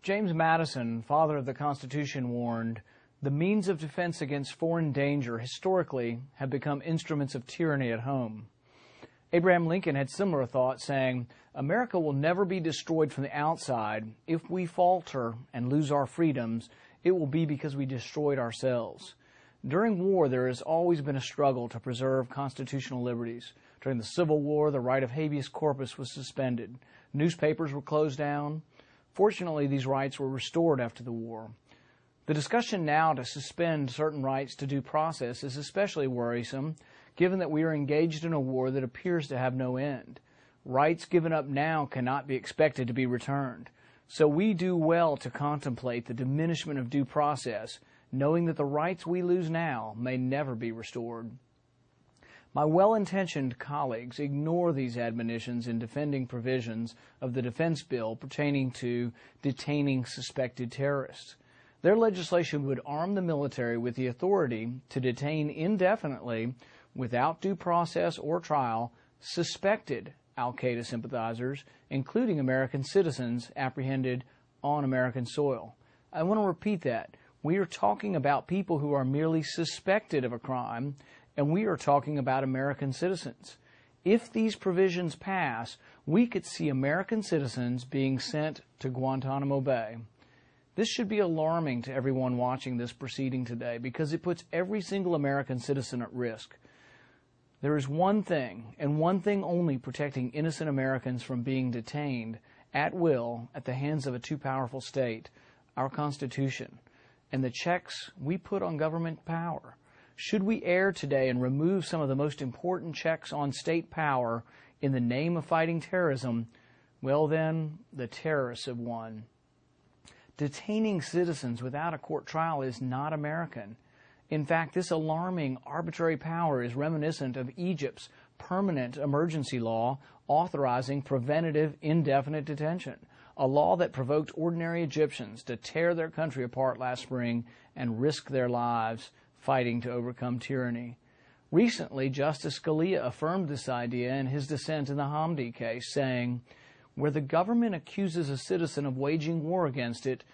James Madison, father of the Constitution, warned, "The means of defense against foreign danger historically have become instruments of tyranny at home." Abraham Lincoln had similar thoughts, saying, "America will never be destroyed from the outside. If we falter and lose our freedoms, it will be because we destroyed ourselves." During war, there has always been a struggle to preserve constitutional liberties. During the Civil War, the right of habeas corpus was suspended. Newspapers were closed down. Fortunately, these rights were restored after the war. The discussion now to suspend certain rights to due process is especially worrisome, given that we are engaged in a war that appears to have no end. Rights given up now cannot be expected to be returned. So we do well to contemplate the diminishment of due process, knowing that the rights we lose now may never be restored. My well-intentioned colleagues ignore these admonitions in defending provisions of the defense bill pertaining to detaining suspected terrorists. Their legislation would arm the military with the authority to detain indefinitely, without due process or trial, suspected al-Qaeda sympathizers, including American citizens apprehended on American soil. I want to repeat that. We are talking about people who are merely suspected of a crime, and we are talking about American citizens. If these provisions pass, we could see American citizens being sent to Guantanamo Bay. This should be alarming to everyone watching this proceeding today because it puts every single American citizen at risk. There is one thing, and one thing only, protecting innocent Americans from being detained at will at the hands of a too powerful state: our Constitution, and the checks we put on government power. Should we err today and remove some of the most important checks on state power in the name of fighting terrorism, well then, the terrorists have won. Detaining citizens without a court trial is not American. In fact, this alarming arbitrary power is reminiscent of Egypt's permanent emergency law authorizing preventative indefinite detention, a law that provoked ordinary Egyptians to tear their country apart last spring and risk their lives fighting to overcome tyranny. Recently, Justice Scalia affirmed this idea in his dissent in the Hamdi case, saying, "Where the government accuses a citizen of waging war against it,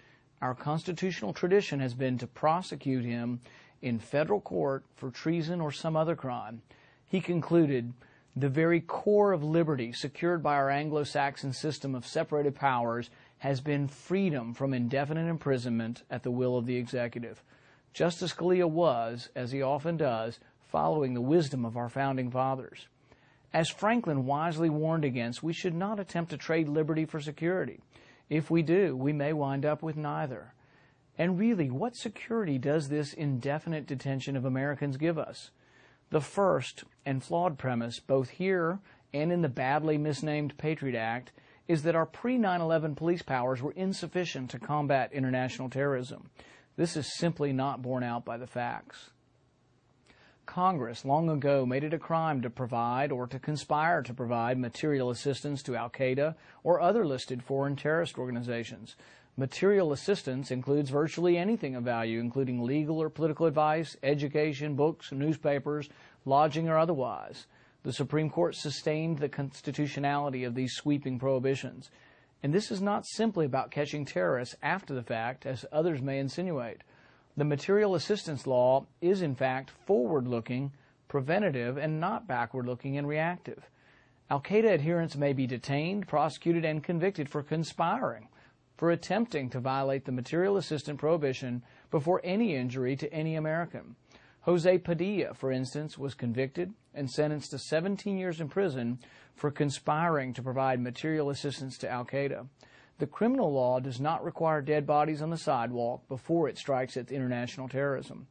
our constitutional tradition has been to prosecute him in federal court for treason or some other crime." He concluded, "The very core of liberty secured by our Anglo-Saxon system of separated powers has been freedom from indefinite imprisonment at the will of the executive." Justice Scalia was, as he often does, following the wisdom of our founding fathers. As Franklin wisely warned against, we should not attempt to trade liberty for security. If we do, we may wind up with neither. And really, what security does this indefinite detention of Americans give us? The first and flawed premise, both here and in the badly misnamed Patriot Act, is that our pre-9/11 police powers were insufficient to combat international terrorism. This is simply not borne out by the facts. Congress long ago made it a crime to provide or to conspire to provide material assistance to al-Qaeda or other listed foreign terrorist organizations. Material assistance includes virtually anything of value, including legal or political advice, education, books, newspapers, lodging, or otherwise. The Supreme Court sustained the constitutionality of these sweeping prohibitions. And this is not simply about catching terrorists after the fact, as others may insinuate. The material assistance law is, in fact, forward-looking, preventative, and not backward-looking and reactive. Al-Qaeda adherents may be detained, prosecuted, and convicted for conspiring, for attempting to violate the material assistance prohibition before any injury to any American. Jose Padilla, for instance, was convicted and sentenced to 17 years in prison for conspiring to provide material assistance to al-Qaeda. The criminal law does not require dead bodies on the sidewalk before it strikes at international terrorism.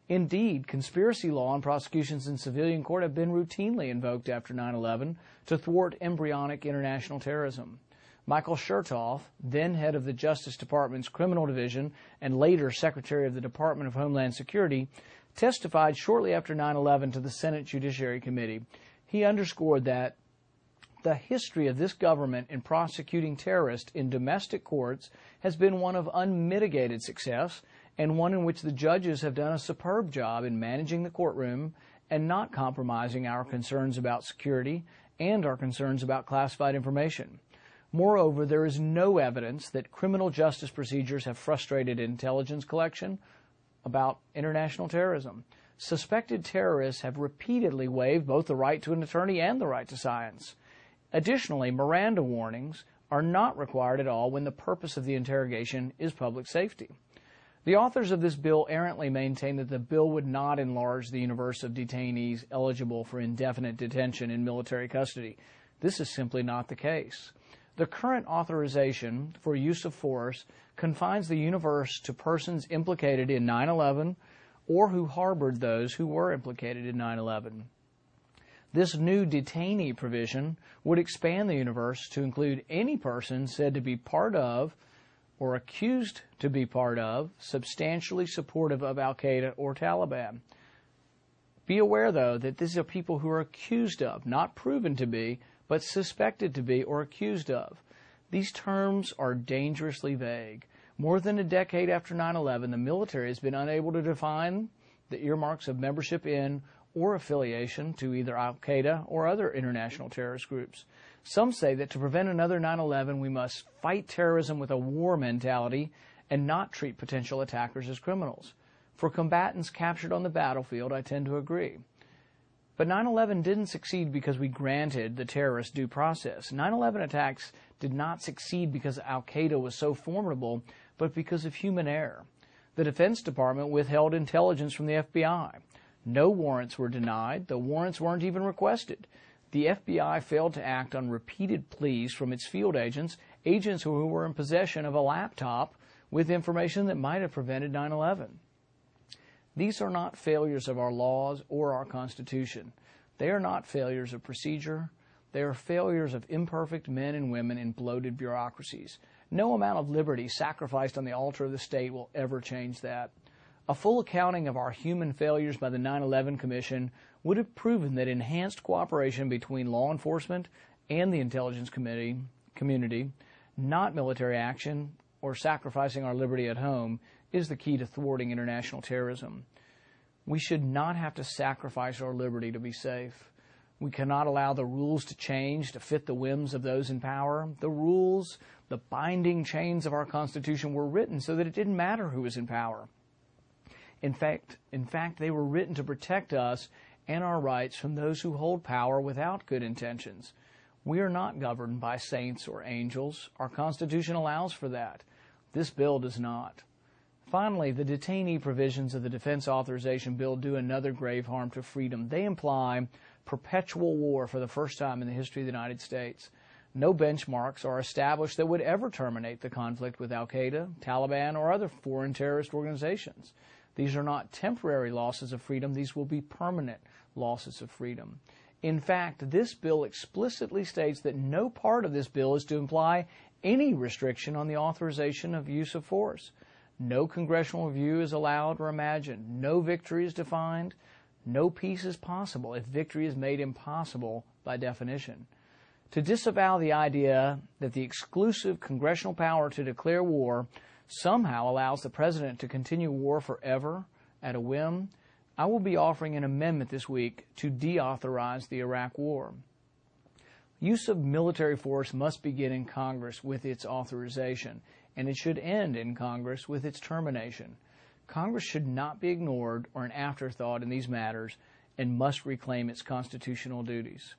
Indeed, conspiracy law and prosecutions in civilian court have been routinely invoked after 9/11 to thwart embryonic international terrorism. Michael Chertoff, then head of the Justice Department's Criminal Division and later Secretary of the Department of Homeland Security, testified shortly after 9/11 to the Senate Judiciary Committee. He underscored that the history of this government in prosecuting terrorists in domestic courts has been one of unmitigated success and one in which the judges have done a superb job in managing the courtroom and not compromising our concerns about security and our concerns about classified information. Moreover, there is no evidence that criminal justice procedures have frustrated intelligence collection about international terrorism. Suspected terrorists have repeatedly waived both the right to an attorney and the right to science. Additionally, Miranda warnings are not required at all when the purpose of the interrogation is public safety. The authors of this bill errantly maintain that the bill would not enlarge the universe of detainees eligible for indefinite detention in military custody. This is simply not the case. The current authorization for use of force confines the universe to persons implicated in 9/11 or who harbored those who were implicated in 9/11. This new detainee provision would expand the universe to include any person said to be part of or accused to be part of, substantially supportive of al-Qaeda or Taliban. Be aware, though, that these are people who are accused of, not proven to be, but suspected to be or accused of. These terms are dangerously vague. More than a decade after 9/11, the military has been unable to define the earmarks of membership in or affiliation to either al-Qaeda or other international terrorist groups. Some say that to prevent another 9/11, we must fight terrorism with a war mentality and not treat potential attackers as criminals. For combatants captured on the battlefield, I tend to agree. But 9/11 didn't succeed because we granted the terrorists due process. 9/11 attacks did not succeed because al-Qaeda was so formidable, but because of human error. The Defense Department withheld intelligence from the FBI. No warrants were denied. The warrants weren't even requested. The FBI failed to act on repeated pleas from its field agents who were in possession of a laptop with information that might have prevented 9/11. These are not failures of our laws or our Constitution. They are not failures of procedure. They are failures of imperfect men and women in bloated bureaucracies. No amount of liberty sacrificed on the altar of the state will ever change that. A full accounting of our human failures by the 9/11 Commission would have proven that enhanced cooperation between law enforcement and the intelligence community, not military action or sacrificing our liberty at home, is the key to thwarting international terrorism. We should not have to sacrifice our liberty to be safe. We cannot allow the rules to change to fit the whims of those in power. The rules, the binding chains of our Constitution were written so that it didn't matter who was in power. In fact, they were written to protect us and our rights from those who hold power without good intentions. We are not governed by saints or angels. Our Constitution allows for that. This bill does not. Finally, the detainee provisions of the Defense Authorization Bill do another grave harm to freedom. They imply perpetual war for the first time in the history of the United States. No benchmarks are established that would ever terminate the conflict with al-Qaeda, Taliban, or other foreign terrorist organizations. These are not temporary losses of freedom. These will be permanent losses of freedom. In fact, this bill explicitly states that no part of this bill is to imply any restriction on the authorization of use of force. No congressional review is allowed or imagined. No victory is defined. No peace is possible if victory is made impossible by definition. To disavow the idea that the exclusive congressional power to declare war somehow allows the president to continue war forever at a whim, I will be offering an amendment this week to deauthorize the Iraq War. Use of military force must begin in Congress with its authorization, and it should end in Congress with its termination. Congress should not be ignored or an afterthought in these matters and must reclaim its constitutional duties.